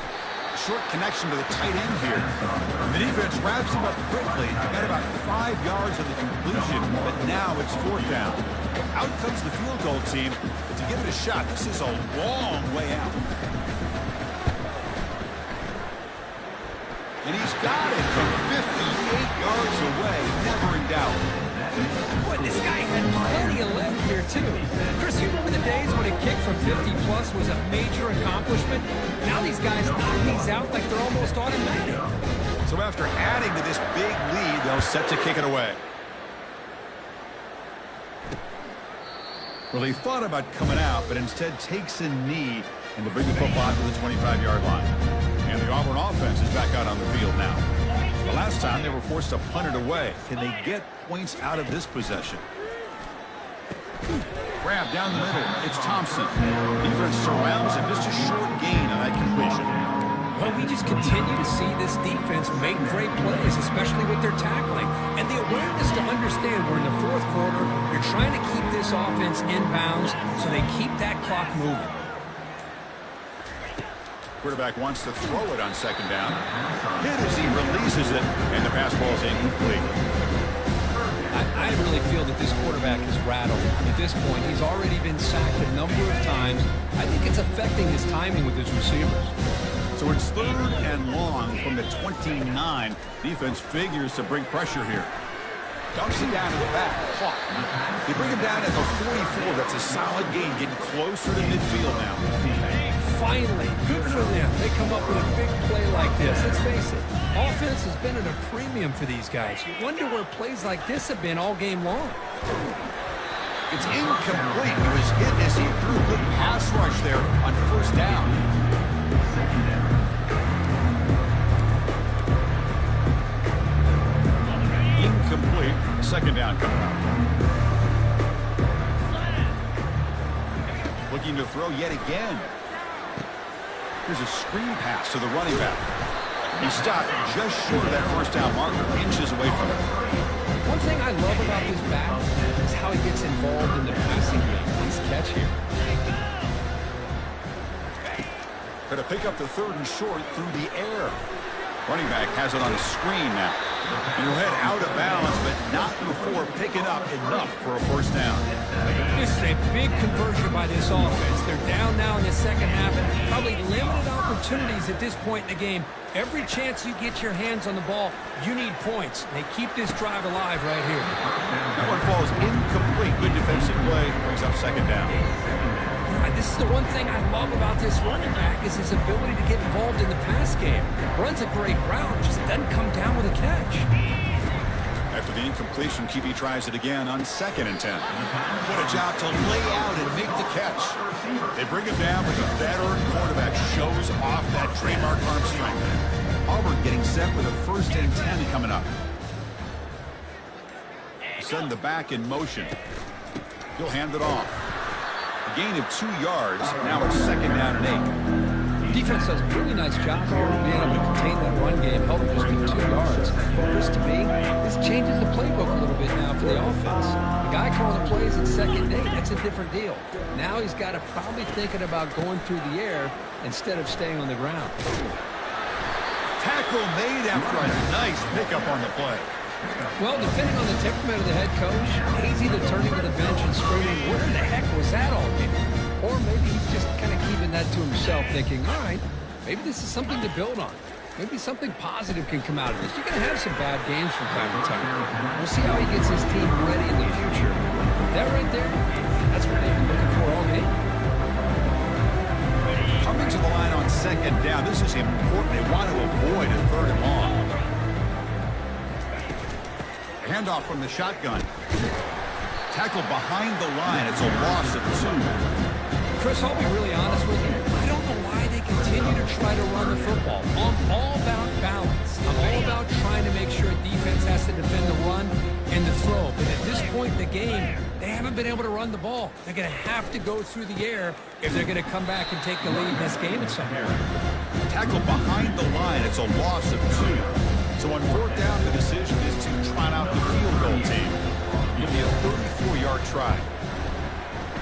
Short connection to the tight end here. And the defense wraps him up quickly. Got about 5 yards of the conclusion, but now it's fourth down. Out comes the field goal team, but to give it a shot, this is a long way out. And he's got it from 58 yards away, never in doubt. Boy, this guy had plenty of length here, too. Chris, you remember the days when a kick from 50-plus was a major accomplishment? Now these guys knock these out like they're almost automatic. So after adding to this big lead, they'll set to kick it away. Well, he thought about coming out, but instead takes a knee and to bring the football to the 25-yard line. And the Auburn offense is back out on the field now. The last time they were forced to punt it away. Can they get points out of this possession? Grab down the middle. It's Thompson. Defense surrounds him. Just a short gain on that completion. Well, we just continue to see this defense make great plays, especially with their tackling. And the awareness to understand we're in the fourth quarter. You're trying to keep this offense in bounds so they keep that clock moving. Quarterback wants to throw it on second down. Hit as he releases it, and the pass ball is incomplete. I really feel that this quarterback is rattled. At this point, he's already been sacked a number of times. I think it's affecting his timing with his receivers. So it's third and long from the 29. Defense figures to bring pressure here. Dumps it down to the back. Caught. They bring him down at the 44. That's a solid gain, getting closer to midfield now. Finally, good for them. They come up with a big play like this. Let's face it, offense has been at a premium for these guys. You wonder where plays like this have been all game long. It's incomplete. He was hit as he threw a good pass rush there on first down. Incomplete. second down coming up. Looking to throw yet again. Here's a screen pass to the running back. He stopped just short of that first down marker, inches away from it. One thing I love about this back is how he gets involved in the passing game. Nice catch here. Going to pick up the third and short through the air. Running back has it on the screen now. And he'll head out of bounds, but not before picking up enough for a first down. This is a big conversion by this offense. They're down now in the second half. Probably limited opportunities at this point in the game. Every chance you get your hands on the ball, you need points. They keep this drive alive right here. That one falls incomplete. Good defensive play. Brings up second down. This is the one thing I love about this running back is his ability to get involved in the pass game. Runs a great route, just doesn't come down with a catch. After the incompletion, QB tries it again on 2nd and 10. What a job to lay out and make the catch. They bring him down, but the veteran quarterback shows off that trademark arm strength. Auburn getting set with a 1st and 10 coming up. Send the back in motion. He'll hand it off. A gain of 2 yards. Now it's 2nd down and 8. Defense does a really nice job here of being able to contain that run game, help just get 2 yards. Chris, to me, this changes the playbook a little bit now for the offense. The guy calling the plays at 2nd and 8, that's a different deal. Now he's got to probably thinking about going through the air instead of staying on the ground. Tackle made after a nice pickup on the play. Well, depending on the temperament of the head coach, he's either turning to the bench and screaming, where the heck was that all game? Or maybe he's just kind of keeping that to himself, thinking, all right, maybe this is something to build on. Maybe something positive can come out of this. You're going to have some bad games from time to time. We'll see how he gets his team ready in the future. That right there, that's what they've been looking for all game. Coming to the line on 2nd down. This is important. They want to avoid a 3rd and long. Handoff from the shotgun. Tackle behind the line. It's a loss of 2. Chris, I'll be really honest with you. I don't know why they continue to try to run the football. I'm all about balance. I'm all about trying to make sure defense has to defend the run and the throw. But at this point in the game, they haven't been able to run the ball. They're going to have to go through the air if they're going to come back and take the lead in this game at some point. Tackle behind the line. It's a loss of 2. So on 4th down, the decision is to trot out the field goal team. It'll be a 34-yard try.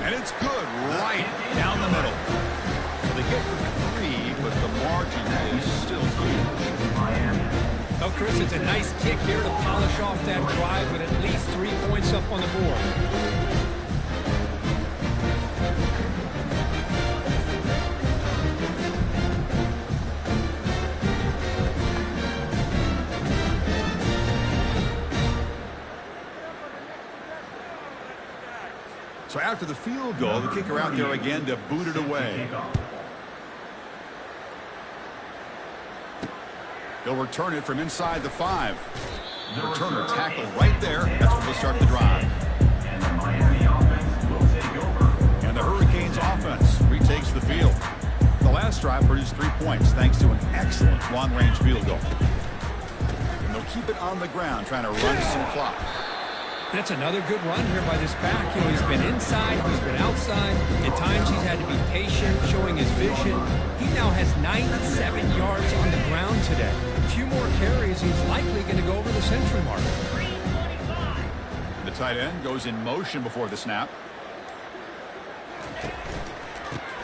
And it's good right down the middle. So they get the 3, but the margin is still huge. Oh, Chris, it's a nice kick here to polish off that drive with at least 3 points up on the board. So after the field goal, the kicker out there again to boot it away. He'll return it from inside the 5. The returner tackled right there. That's when they start the drive. And the Hurricanes offense retakes the field. The last drive produced 3 points thanks to an excellent long-range field goal. And they'll keep it on the ground trying to run some clock. That's another good run here by this back. You know, he's been inside, he's been outside. At times he's had to be patient, showing his vision. He now has 97 yards on the ground today. A few more carries, he's likely going to go over the century mark. The tight end goes in motion before the snap.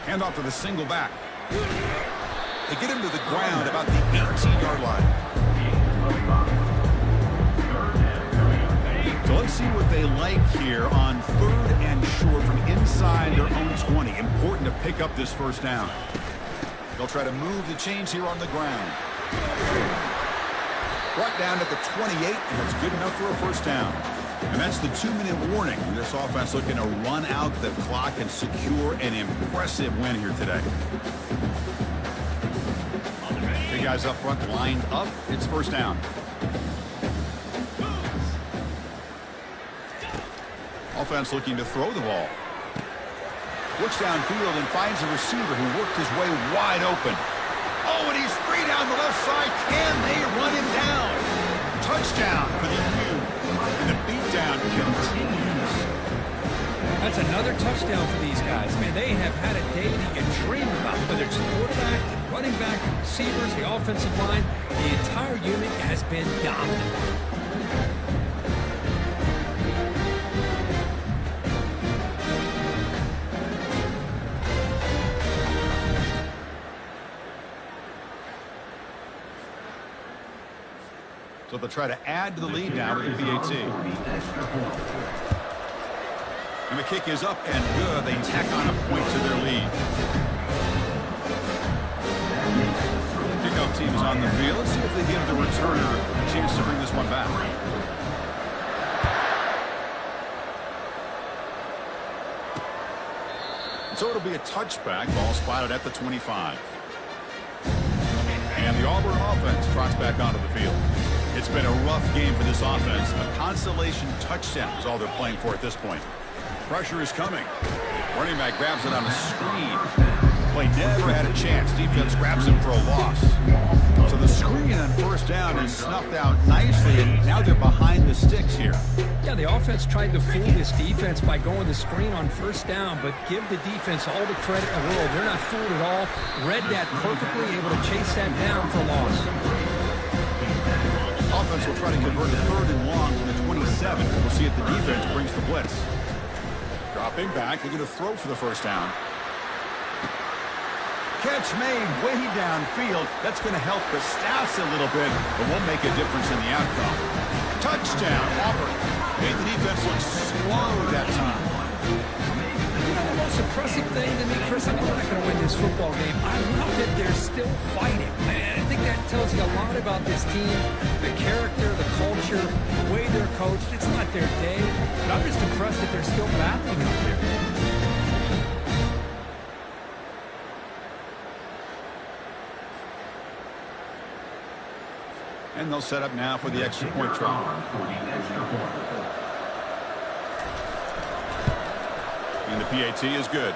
Hand off to the single back. They get him to the ground about the 18-yard line. So let's see what they like here on 3rd and short from inside their own 20. Important to pick up this first down. They'll try to move the chains here on the ground. Brought down at the 28, and it's good enough for a first down. And that's the 2-minute warning. This offense looking to run out the clock and secure an impressive win here today. Big guys up front lined up. It's first down. Offense looking to throw the ball. Looks downfield and finds a receiver who worked his way wide open. Oh, and he's free down the left side. Can they run him down? Touchdown for the U. And the beatdown continues. That's another touchdown for these guys. Man, they have had a day that you dream about, whether it's the quarterback, the running back, the receivers, the offensive line. The entire unit has been dominant. So they'll try to add to the lead now with the PAT. And the kick is up and good. They tack on a point to their lead. Kickoff team is on the field. Let's see if they give the returner a chance to bring this one back. So it'll be a touchback. Ball spotted at the 25. And the Auburn offense trots back onto the field. It's been a rough game for this offense. A consolation touchdown is all they're playing for at this point. Pressure is coming. Running back grabs it on a screen. Play never had a chance. Defense grabs him for a loss. So the screen on first down is snuffed out nicely, and now they're behind the sticks here. Yeah, the offense tried to fool this defense by going the screen on first down, but give the defense all the credit in the world. They're not fooled at all. Read that perfectly, able to chase that down for a loss. Offense will try to convert a 3rd and long from the 27. We'll see if the defense brings the blitz. Dropping back, they're going to throw for the first down. Catch made way downfield. That's going to help the stats a little bit, but won't make a difference in the outcome. Touchdown, Auburn. Made the defense look slow that time. You know, the most impressive thing to me, Chris, I know we're not going to win this football game. I love that they're still fighting. And I think that tells you a lot about this team, the character, the culture, the way they're coached. It's not their day, but I'm just impressed that they're still battling out there. And they'll set up now for the extra point try. And the PAT is good.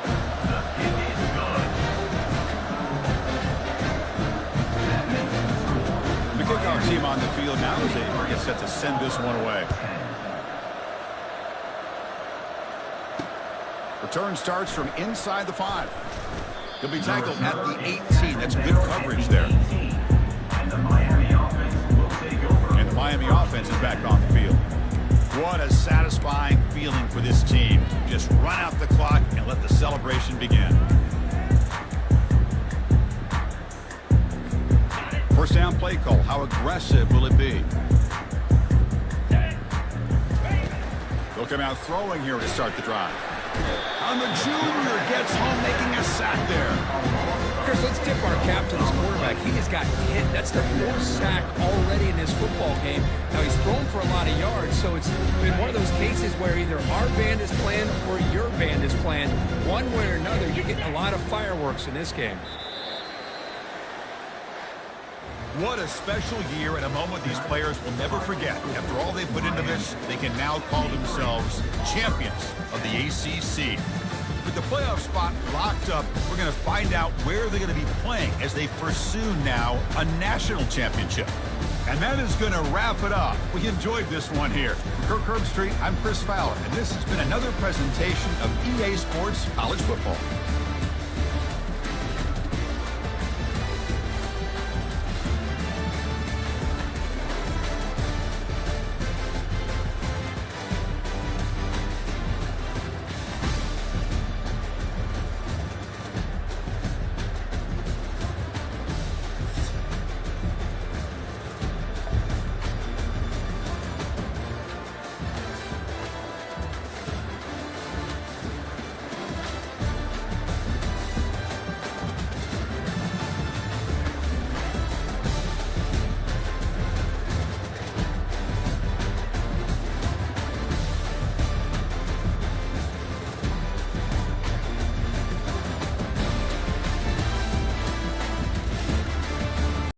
The kickoff team on the field now as they get set to send this one away. Return starts from inside the 5. He'll be tackled at the 18. That's good coverage there. And the Miami offense is back on the field. What a satisfying feeling for this team. Just run out the clock and let the celebration begin. First down play call. How aggressive will it be? They'll come out throwing here to start the drive. And the junior gets home making a sack there. Chris, let's tip our cap to this quarterback. He has gotten hit. That's the 4th sack already in this football game. Now, he's thrown for a lot of yards, so it's been one of those cases where either our band is playing or your band is playing. One way or another, you're getting a lot of fireworks in this game. What a special year and a moment these players will never forget. After all they put into this, they can now call themselves champions of the ACC. With the playoff spot locked up, we're going to find out where they're going to be playing as they pursue now a national championship. And that is going to wrap it up. We enjoyed this one here. From Kirk Herbstreit, I'm Chris Fowler, and this has been another presentation of EA Sports College Football.